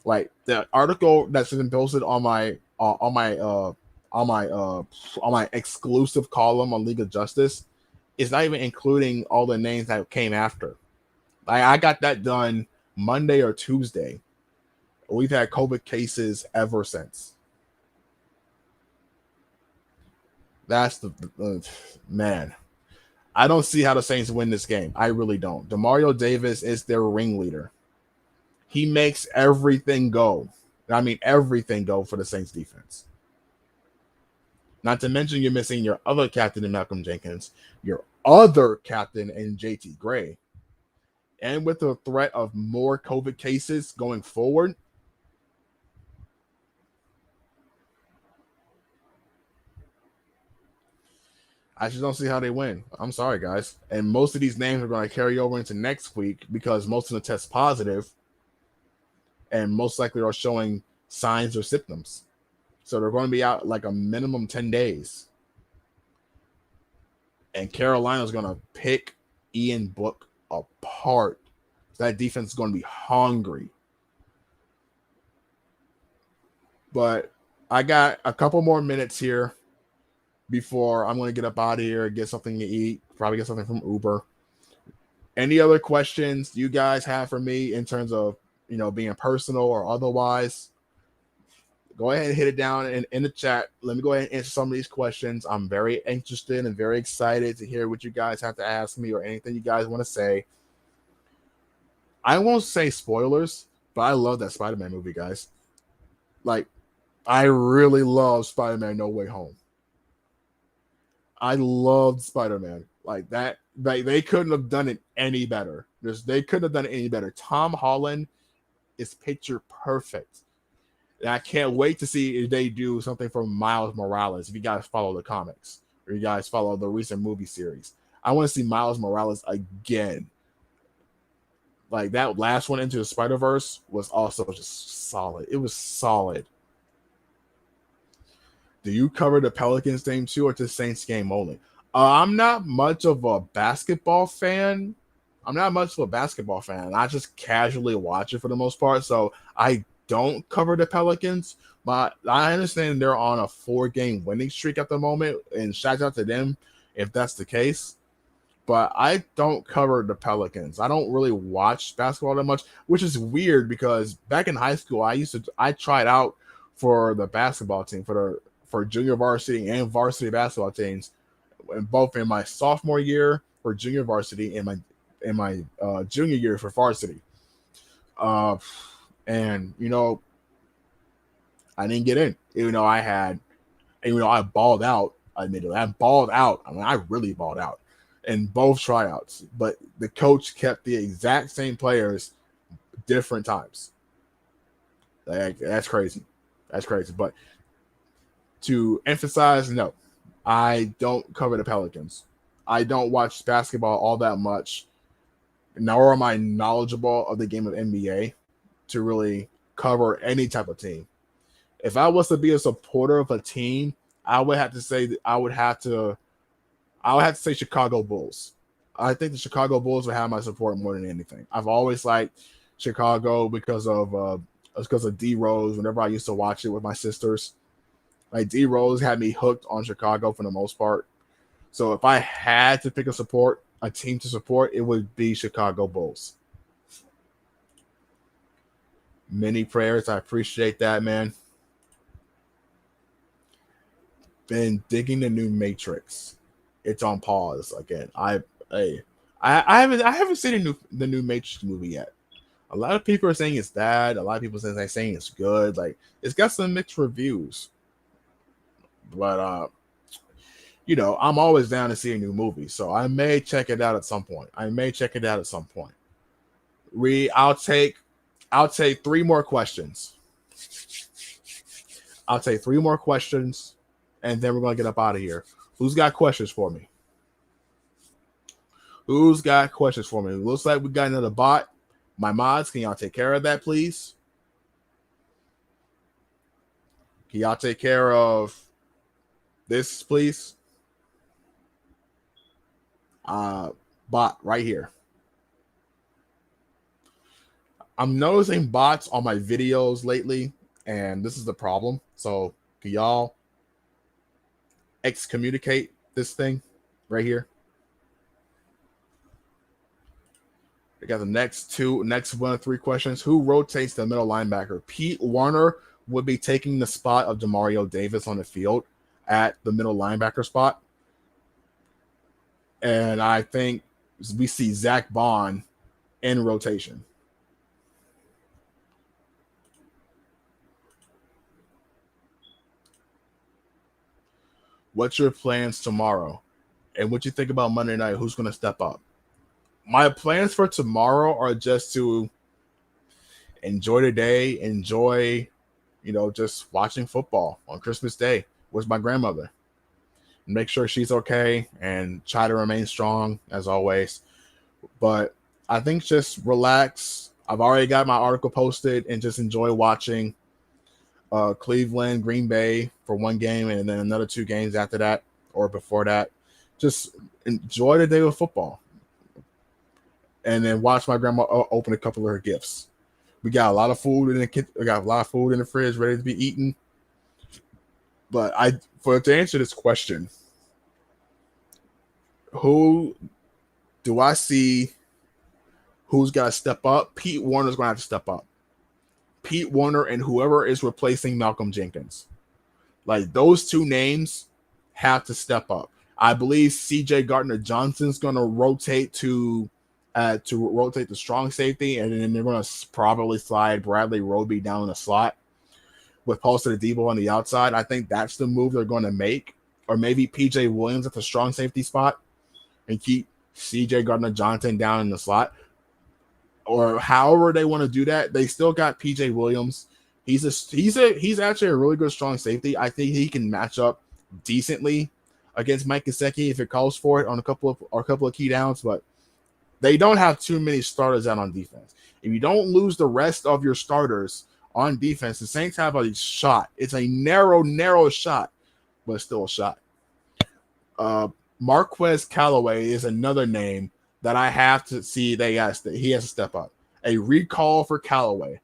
Like, the article that's been posted on my exclusive column on League of Justice is not even including all the names that came after. Like, I got that done Monday or Tuesday. We've had COVID cases ever since. That's the man. I don't see how the Saints win this game. I really don't. Demario Davis is their ringleader. He makes everything go. I mean, everything go for the Saints defense. Not to mention, you're missing your other captain in Malcolm Jenkins, your other captain in JT Gray. and with the threat of more COVID cases going forward, I just don't see how they win. I'm sorry, guys. And most of these names are going to carry over into next week because most of them test positive and most likely are showing signs or symptoms. So they're going to be out like a minimum 10 days. And Carolina's going to pick Ian Book apart. That defense is going to be hungry. But I got a couple more minutes here before I'm going to get up out of here, get something to eat, probably get something from Uber. Any other questions you guys have for me in terms of, being personal or otherwise? Go ahead and hit it down in the chat. Let me go ahead and answer some of these questions. I'm very interested and very excited to hear what you guys have to ask me or anything you guys want to say. I won't say spoilers, but I love that Spider-Man movie, guys. Like, I really love Spider-Man No Way Home. I loved Spider-Man. Like that. They couldn't have done it any better. They couldn't have done it any better. Tom Holland is picture perfect. And I can't wait to see if they do something from Miles Morales. If you guys follow the comics or you guys follow the recent movie series, I want to see Miles Morales again. Like that last one, Into the Spider-Verse, was also just solid. It was solid. Do you cover the Pelicans game too, or just Saints game only? I'm not much of a basketball fan. I just casually watch it for the most part. So I don't cover the Pelicans, but I understand they're on a 4-game winning streak at the moment, and shout out to them if that's the case. But I don't cover the Pelicans. I don't really watch basketball that much, which is weird because back in high school, I tried out for the basketball team for junior varsity and varsity basketball teams, both in my sophomore year for junior varsity and my junior year for varsity. And I didn't get in, even though I balled out. Admittedly, I balled out. I mean, I really balled out in both tryouts. But the coach kept the exact same players different times. That's crazy. That's crazy. But to emphasize, no, I don't cover the Pelicans. I don't watch basketball all that much, nor am I knowledgeable of the game of NBA to really cover any type of team. If I was to be a supporter of a team, I would have to say Chicago Bulls. I think the Chicago Bulls would have my support more than anything. I've always liked Chicago because of D Rose. Whenever I used to watch it with my sisters, like D Rose had me hooked on Chicago for the most part. So if I had to pick a team to support, it would be Chicago Bulls. Many prayers. I appreciate that, man. Been digging the new Matrix. It's on pause again. I haven't seen the new Matrix movie yet. A lot of people are saying it's bad. A lot of people are saying it's good. Like it's got some mixed reviews. But I'm always down to see a new movie, so I may check it out at some point. I'll take 3 more questions. And then we're gonna get up out of here. Who's got questions for me? Looks like we got another bot. My mods, can y'all take care of that, please? Can y'all take care of this, please? Bot right here. I'm noticing bots on my videos lately, and this is the problem. So can y'all excommunicate this thing right here? We got the next 1 of 3 questions. Who rotates the middle linebacker? Pete Werner would be taking the spot of Demario Davis on the field at the middle linebacker spot. And I think we see Zach Bond in rotation. What's your plans tomorrow? And what you think about Monday night? Who's going to step up? my plans for tomorrow are just to enjoy the day, enjoy, just watching football on Christmas Day with my grandmother. Make sure she's okay and try to remain strong as always. But I think just relax. I've already got my article posted and just enjoy watching Cleveland, Green Bay for one game and then another 2 games after that or before that. Just enjoy the day of football and then watch my grandma open a couple of her gifts. We got a lot of food in the kitchen. We got a lot of food in the fridge ready to be eaten. But to answer this question, who do I see who's got to step up? Pete Werner's going to have to step up. Pete Werner and whoever is replacing Malcolm Jenkins. Like those 2 names have to step up. I believe C.J. Gardner-Johnson's going to rotate to rotate the strong safety, and then they're going to probably slide Bradley Roby down in the slot with Paulson Adebo on the outside. I think that's the move they're going to make. Or maybe P.J. Williams at the strong safety spot and keep C.J. Gardner-Johnson down in the slot. Or however they want to do that, they still got P.J. Williams. He's actually a really good strong safety. I think he can match up decently against Mike Gesicki if it calls for it on a couple of key downs, but they don't have too many starters out on defense. If you don't lose the rest of your starters on defense, the Saints have a shot. It's a narrow shot, but it's still a shot. Marquez Callaway is another name that I have to see he has to step up. A recall for Callaway.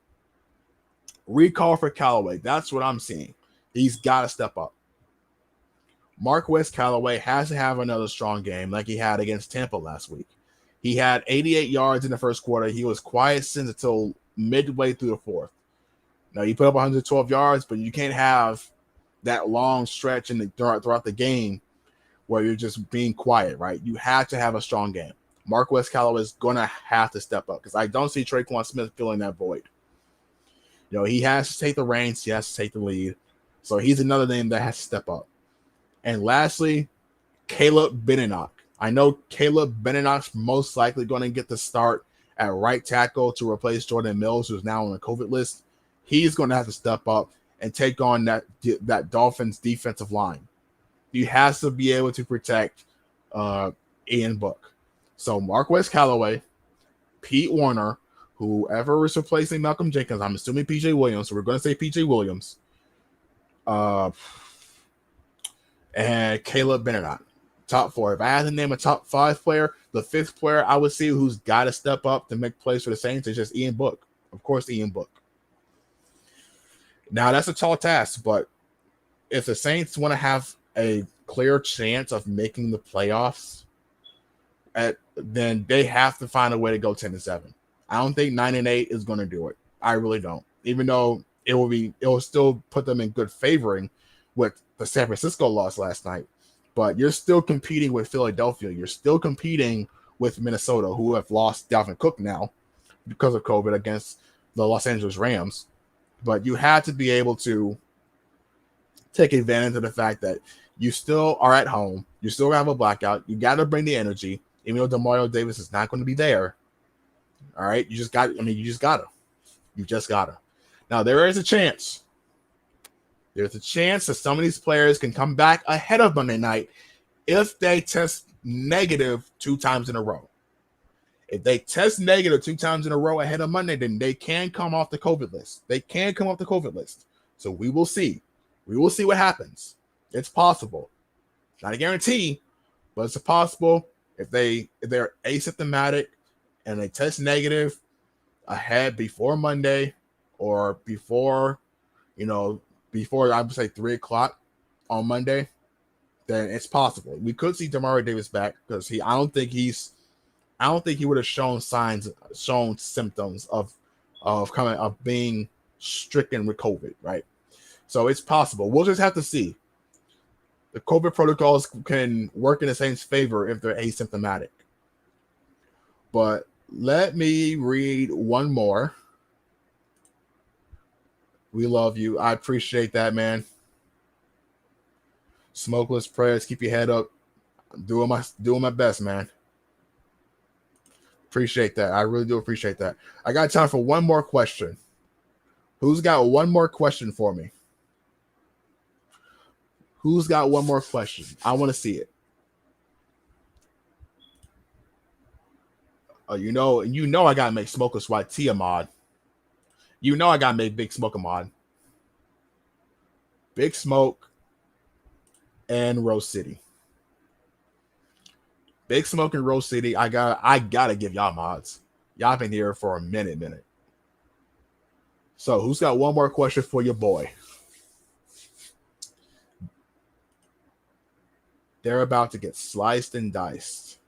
That's what I'm seeing. He's got to step up. Marquez Callaway has to have another strong game like he had against Tampa last week. He had 88 yards in the first quarter. He was quiet since until midway through the fourth. Now, he put up 112 yards, but you can't have that long stretch throughout the game where you're just being quiet, right? You have to have a strong game. Marquez Callaway is going to have to step up because I don't see Tre'Quan Smith filling that void. He has to take the reins. He has to take the lead. So he's another name that has to step up. And lastly, Caleb Benenoch. I know Caleb Benenoch's most likely going to get the start at right tackle to replace Jordan Mills, who's now on the COVID list. He's going to have to step up and take on that Dolphins defensive line. He has to be able to protect Ian Book. So Marquez Callaway, Pete Werner, whoever is replacing Malcolm Jenkins, I'm assuming P.J. Williams, so we're going to say P.J. Williams, and Caleb Benenoch. Top 4. If I had to name a top 5 player, the 5th player I would see who's got to step up to make plays for the Saints is just Ian Book. Of course, Ian Book. Now, that's a tall task, but if the Saints want to have a clear chance of making the playoffs, then they have to find a way to go 10-7. I don't think 9-8 is going to do it. I really don't. Even though it will still put them in good favoring with the San Francisco loss last night. But you're still competing with Philadelphia. You're still competing with Minnesota, who have lost Dalvin Cook now because of COVID against the Los Angeles Rams. But you have to be able to take advantage of the fact that you still are at home. You still have a blackout. You got to bring the energy, even though Demario Davis is not going to be there. All right, you just gotta. You just gotta. Now there is a chance. There's a chance that some of these players can come back ahead of Monday night if they test negative 2 times in a row. If they test negative 2 times in a row ahead of Monday, then they can come off the COVID list. So we will see. We will see what happens. It's possible. Not a guarantee, but it's possible if they're asymptomatic and they test negative ahead before Monday or before I would say 3:00 on Monday, then it's possible. We could see Demario Davis back because I don't think he would have shown symptoms of being stricken with COVID, right? So it's possible. We'll just have to see. The COVID protocols can work in the Saints' favor if they're asymptomatic. But let me read one more. We love you. I appreciate that, man. Smokeless prayers. Keep your head up. I'm doing my best, man. Appreciate that. I really do appreciate that. I got time for one more question. Who's got one more question for me? Who's got one more question? I want to see it. Oh, you know I gotta make Smokeless White Tea a mod. You know I gotta make Big Smoke a mod. Big Smoke and Rose City. Big Smoke and Rose City. I gotta give y'all mods. Y'all been here for a minute. So who's got one more question for your boy? They're about to get sliced and diced.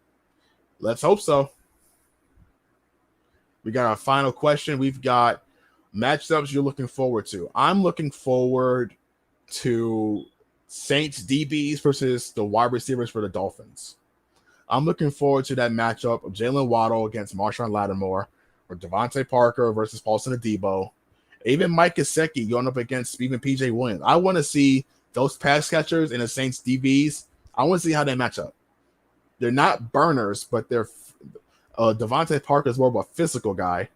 Let's hope so. We got our final question. We've got matchups you're looking forward to. I'm looking forward to Saints DBs versus the wide receivers for the Dolphins. I'm looking forward to that matchup of Jalen Waddle against Marshawn Lattimore, or Devontae Parker versus Paulson Adebo. Even Mike Gesicki going up against even PJ Williams. I want to see those pass catchers and the Saints DBs. I want to see how they match up. They're not burners, but they're Devontae Parker is more of a physical guy.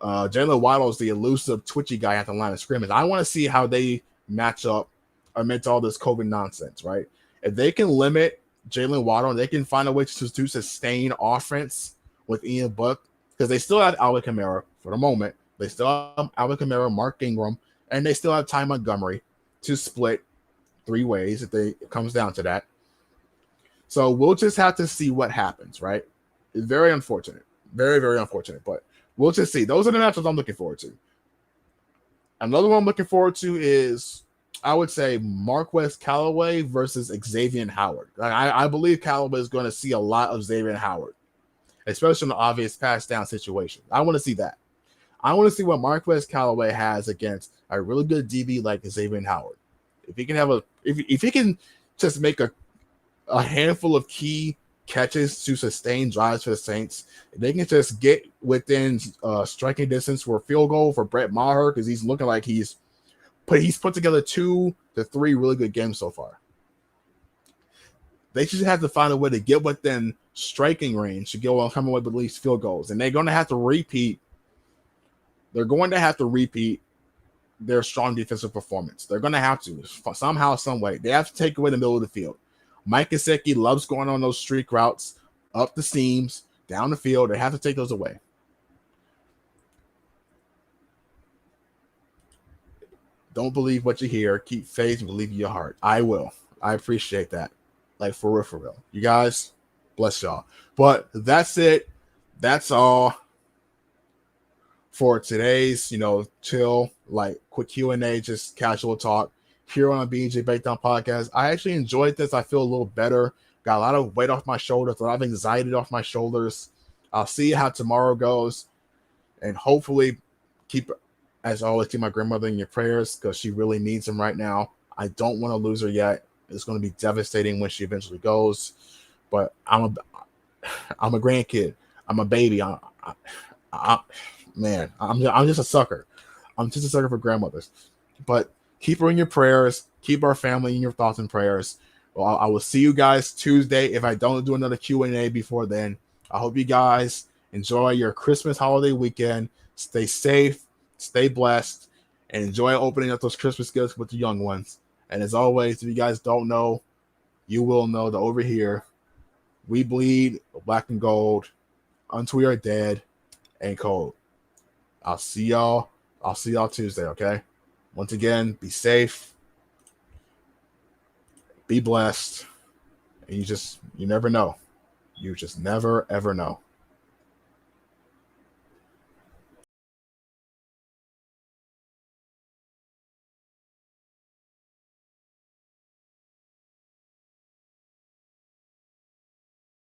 Jalen Waddle is the elusive, twitchy guy at the line of scrimmage. I want to see how they match up amidst all this COVID nonsense, right? If they can limit Jalen Waddle, they can find a way to sustain offense with Ian Book, because they still have Alvin Kamara for the moment. They still have Alvin Kamara, Mark Ingram, and they still have Ty Montgomery to split three ways if it comes down to that. So we'll just have to see what happens, right? It's very unfortunate. Very, very unfortunate. But we'll just see. Those are the matchups I'm looking forward to. Another one I'm looking forward to is, I would say, Marquez Callaway versus Xavier Howard. I believe Callaway is going to see a lot of Xavier Howard, especially in the obvious pass down situation. I want to see that. I want to see what Marquez Callaway has against a really good DB like Xavier Howard. If he can have if he can just make a handful of key catches to sustain drives for the Saints, if they can just get within striking distance for a field goal for Brett Maher, because he's looking like he's put together 2 to 3 really good games so far. They just have to find a way to get within striking range to go on coming away with at least field goals, and they're going to have to repeat. They're going to have to repeat their strong defensive performance. They're going to have to somehow, some way. They have to take away the middle of the field. Mike Gesicki loves going on those streak routes up the seams, down the field. They have to take those away. Don't believe what you hear. Keep faith and believe in your heart. I will. I appreciate that. Like, for real, for real. You guys, bless y'all. But that's it. That's all for today's, chill, like, quick Q&A, just casual talk here on a BJ Breakdown podcast. I actually enjoyed this. I feel a little better. Got a lot of weight off my shoulders, a lot of anxiety off my shoulders. I'll see how tomorrow goes, and hopefully as always, keep my grandmother in your prayers, because she really needs them right now. I don't want to lose her yet. It's going to be devastating when she eventually goes, but I'm a grandkid. I'm a baby. Man, I'm just a sucker. I'm just a sucker for grandmothers. But keep her in your prayers. Keep our family in your thoughts and prayers. Well, I will see you guys Tuesday. If I don't do another Q&A before then, I hope you guys enjoy your Christmas holiday weekend. Stay safe, stay blessed, and enjoy opening up those Christmas gifts with the young ones. And as always, if you guys don't know, you will know that over here, we bleed black and gold until we are dead and cold. I'll see y'all Tuesday, okay? Once again, be safe, be blessed, and you never know. You just never, ever know.